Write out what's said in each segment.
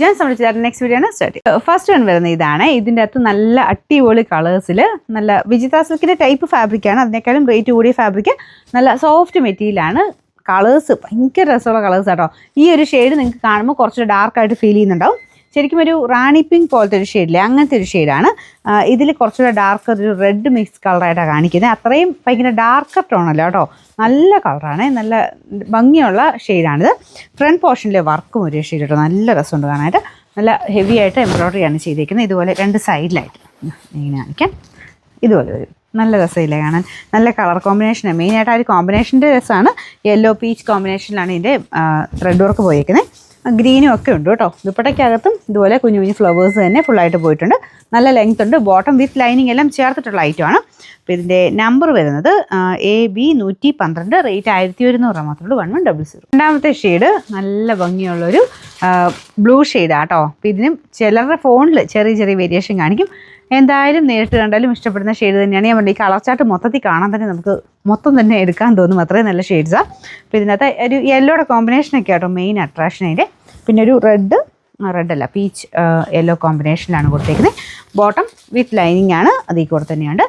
John's നമ്മൾ next video ആണ് start ചെയ്യുന്നത്. ഫസ്റ്റ് വൺ വരുന്നത് ഇതാണ്. ഇതിൻ്റെ അകത്ത് നല്ല അടിപൊളി കളേഴ്സിൽ നല്ല വിജിത സിൽക്കിൻ്റെ ടൈപ്പ് ഫാബ്രിക്കാണ്. അതിനേക്കാളും റേറ്റ് കൂടിയ ഫാബ്രിക്, നല്ല സോഫ്റ്റ് മെറ്റീരിയലാണ്. കളേഴ്സ് ഭയങ്കര രസമുള്ള കളേഴ്സ് ആട്ടോ. ഈ ഒരു ഷെയ്ഡ് നിങ്ങൾക്ക് കാണുമ്പോൾ കുറച്ച് ഡാർക്കായിട്ട് ഫീൽ ചെയ്യുന്നുണ്ടാവും. ശരിക്കും ഒരു റാണി പിങ്ക് പോലത്തെ ഒരു ഷെയ്ഡില്ലേ, അങ്ങനത്തെ ഒരു ഷെയ്ഡാണ്. ഇതിൽ കുറച്ചുകൂടെ ഡാർക്കർ ഒരു റെഡ് മിക്സ് കളറായിട്ടാണ് കാണിക്കുന്നത്. അത്രയും ഭയങ്കര ഡാർക്കർ ടോണല്ല കേട്ടോ, നല്ല കളറാണ്, നല്ല ഭംഗിയുള്ള ഷെയ്ഡാണിത്. ഫ്രണ്ട് പോർഷനിലെ വർക്കും ഒരു ഷെയ്ഡ് കേട്ടോ, നല്ല രസമുണ്ട് കാണാനായിട്ട്. നല്ല ഹെവി ആയിട്ട് എംബ്രോയ്ഡറിയാണ് ചെയ്തേക്കുന്നത്. ഇതുപോലെ രണ്ട് സൈഡിലായിട്ട് ഇങ്ങനെ കാണിക്കാം. ഇതുപോലെ വരും, നല്ല രസമില്ലേ കാണാൻ. നല്ല കളർ കോമ്പിനേഷനാണ്. മെയിനായിട്ട് ആ ഒരു കോമ്പിനേഷൻ്റെ രസമാണ്. യെല്ലോ പീച്ച് കോമ്പിനേഷനിലാണ് ഇതിൻ്റെ ത്രെഡ് വർക്ക് പോയേക്കുന്നത്. ഗ്രീനും ഒക്കെ ഉണ്ട് കേട്ടോ. ദുപ്പട്ടയ്ക്കകത്തും ഇതുപോലെ കുഞ്ഞു കുഞ്ഞു ഫ്ലവേഴ്സ് തന്നെ ഫുള്ളായിട്ട് പോയിട്ടുണ്ട്. നല്ല ലെങ്ത് ഉണ്ട്. ബോട്ടം വിത്ത് ലൈനിങ് എല്ലാം ചേർത്തിട്ടുള്ള ഐറ്റമാണ്. അപ്പോൾ ഇതിൻ്റെ നമ്പർ വരുന്നത് AB 112, റേറ്റ് 1100 മാത്രമേ ഉള്ളൂ. 1100. രണ്ടാമത്തെ ഷെയ്ഡ് നല്ല ഭംഗിയുള്ളൊരു ബ്ലൂ ഷെയ്ഡാണ് കേട്ടോ. അപ്പോൾ ഇതിനും ചിലരുടെ ഫോണിൽ ചെറിയ ചെറിയ വേരിയേഷൻ കാണിക്കും. എന്തായാലും നേരിട്ട് കണ്ടാലും ഇഷ്ടപ്പെടുന്ന ഷെയ്ഡ് തന്നെയാണ്. ഞാൻ പറഞ്ഞത് ഈ കളർ ചാർട്ട് മൊത്തത്തിൽ കാണാൻ തന്നെ നമുക്ക് മൊത്തം തന്നെ എടുക്കാൻ തോന്നും, അത്രയും നല്ല ഷെയ്ഡ്സാണ്. അപ്പോൾ ഇതിനകത്ത് ഒരു യെല്ലോയുടെ കോമ്പിനേഷനൊക്കെ ആട്ടോ മെയിൻ അട്രാക്ഷൻ അതിൻ്റെ. പിന്നെ ഒരു റെഡല്ല പീച്ച് യെല്ലോ കോമ്പിനേഷനിലാണ് കൊടുത്തേക്കുന്നത്. ബോട്ടം വിത്ത് ലൈനിങ് ആണ്, അതിൽ കൂടെ തന്നെയുണ്ട്.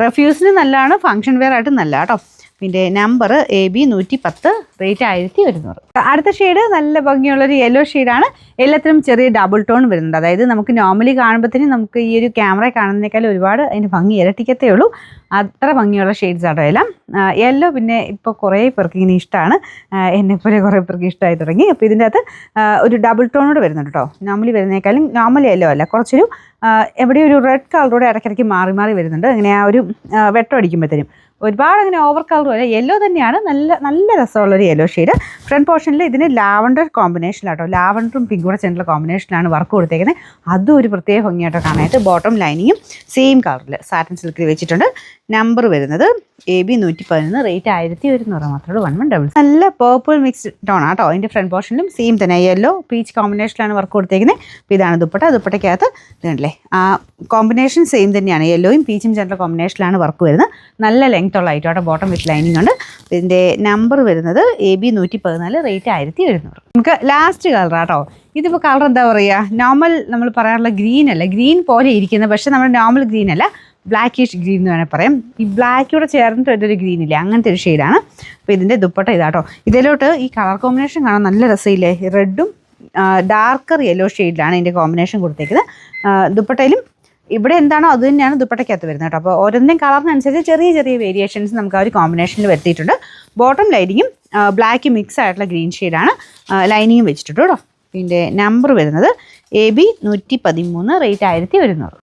റെഫ്യൂസിന് നല്ലതാണ്, ഫംഗ്ഷൻ വെയർ ആയിട്ട് നല്ല കേട്ടോ. പിന്നെ നമ്പർ AB 110, റേറ്റ് 1100. അടുത്ത ഷെയ്ഡ് നല്ല ഭംഗിയുള്ളൊരു യെല്ലോ ഷെയ്ഡാണ്. എല്ലാത്തിനും ചെറിയ ഡബിൾ ടോൺ വരുന്നുണ്ട്. അതായത് നമുക്ക് നോർമലി കാണുമ്പോഴത്തേനും നമുക്ക് ഈ ഒരു ക്യാമറ കാണുന്നതിനേക്കാളും ഒരുപാട് അതിന് ഭംഗി ഇരട്ടിക്കത്തേ ഉള്ളൂ. അത്ര ഭംഗിയുള്ള ഷെയ്ഡ്സ് ആട്ടോ എല്ലാം. യെല്ലോ പിന്നെ ഇപ്പോൾ കുറേ പേർക്ക് ഇങ്ങനെ ഇഷ്ടമാണ്, എന്നെപ്പോലെ കുറേ പേർക്ക് ഇഷ്ടമായി തുടങ്ങി. അപ്പോൾ ഇതിൻ്റെ അകത്ത് ഒരു ഡബിൾ ടോണോട് വരുന്നുണ്ട് കേട്ടോ. നോർമലി വരുന്നേക്കാളും നോർമലി യെല്ലോ അല്ല, കുറച്ചൊരു എവിടെയും ഒരു റെഡ് കളറോടെ ഇടയ്ക്കിടയ്ക്ക് മാറി മാറി വരുന്നുണ്ട്. അങ്ങനെ ആ ഒരു വെട്ടം അടിക്കുമ്പോഴത്തേനും ഒരുപാട് അങ്ങനെ ഓവർ കളറും അല്ല, യെല്ലോ തന്നെയാണ്. നല്ല രസമുള്ളൊരു യെല്ലോ ഷെയ്ഡ്. ഫ്രണ്ട് പോർഷനിൽ ഇതിന് ലാവണ്ടർ കോമ്പിനേഷനിലാട്ടോ, ലാവണ്ടറും പിങ്കും കൂടെ ചേർന്നുള്ള കോമ്പിനേഷനിലാണ് വർക്ക് കൊടുത്തേക്കുന്നത്. അതും ഒരു പ്രത്യേക ഭംഗിയായിട്ടോ കാണാനായിട്ട്. ബോട്ടം ലൈനിങ്ങും സെയിം കളറിൽ സാറ്റൻ സിൽക്കിൽ വെച്ചിട്ടുണ്ട്. നമ്പർ വരുന്നത് AB 111, റേറ്റ് 1100 മാത്രമേ ഉള്ളൂ. 1100. നല്ല പേർപ്പിൾ മിക്സ്ഡ് ടോൺ ആട്ടോ. അതിൻ്റെ ഫ്രണ്ട് പോർഷനിലും സെയിം തന്നെ യെല്ലോ പീച്ച് കോമ്പിനേഷനിലാണ് വർക്ക് കൊടുത്തേക്കുന്നത്. അപ്പോൾ ഇതാണ് ദുപ്പട്ട. ദുപ്പട്ടയ്ക്കകത്ത് ഇതുണ്ടല്ലേ, ആ കോമ്പിനേഷൻ സെയിം തന്നെയാണ്. യെല്ലോയും പീച്ചും ചേർന്ന കോമ്പിനേഷനിലാണ് വർക്ക് വരുന്നത്. നല്ല ലെങ്ത് ഉള്ള ഐറ്റം ആട്ടോ. ബോട്ടം വിത്ത് ലൈനിങ് ഉണ്ട്. ഇതിൻ്റെ നമ്പർ വരുന്നത് AB 114, റേറ്റ് 1100. നമുക്ക് ലാസ്റ്റ് കളറാട്ടോ. ഇതിപ്പോൾ കളർ എന്താ പറയുക, നോർമൽ നമ്മൾ പറയാറുള്ള ഗ്രീൻ അല്ല, ഗ്രീൻ പോലെ ഇരിക്കുന്നത്, പക്ഷേ നമ്മുടെ നോർമൽ ഗ്രീൻ അല്ല, ബ്ലാക്കിഷ് ഗ്രീൻ എന്ന് വേണമെങ്കിൽ പറയാം. ഈ ബ്ലാക്കിലൂടെ ചേർന്നിട്ട് ഒരു ഗ്രീൻ ഇല്ലേ, അങ്ങനത്തെ ഒരു ഷെയ്ഡാണ്. അപ്പോൾ ഇതിൻ്റെ ദുപ്പട്ട ഇതാട്ടോ. ഇതിലോട്ട് ഈ കളർ കോമ്പിനേഷൻ കാണാൻ നല്ല രസമില്ലേ. റെഡും ഡാർക്കർ യെല്ലോ ഷെയ്ഡിലാണ് ഇതിൻ്റെ കോമ്പിനേഷൻ കൊടുത്തേക്കുന്നത്. ദുപ്പട്ടയിലും ഇവിടെ എന്താണോ അത് തന്നെയാണ് ദുപ്പട്ടയ്ക്കകത്ത് വരുന്നത് കേട്ടോ. അപ്പോൾ ഓരോന്നിനും കളറിനനുസരിച്ച് ചെറിയ ചെറിയ വേരിയേഷൻസ് നമുക്ക് ആ ഒരു കോമ്പിനേഷനിൽ വരുത്തിയിട്ടുണ്ട്. ബോട്ടം ലൈനിങ്ങും ബ്ലാക്ക് മിക്സ് ആയിട്ടുള്ള ഗ്രീൻ ഷെയ്ഡാണ് ലൈനിങ്ങും വെച്ചിട്ടുണ്ട് കേട്ടോ. പിന്നെ നമ്പർ വരുന്നത് AB 113, റേറ്റ് 1100.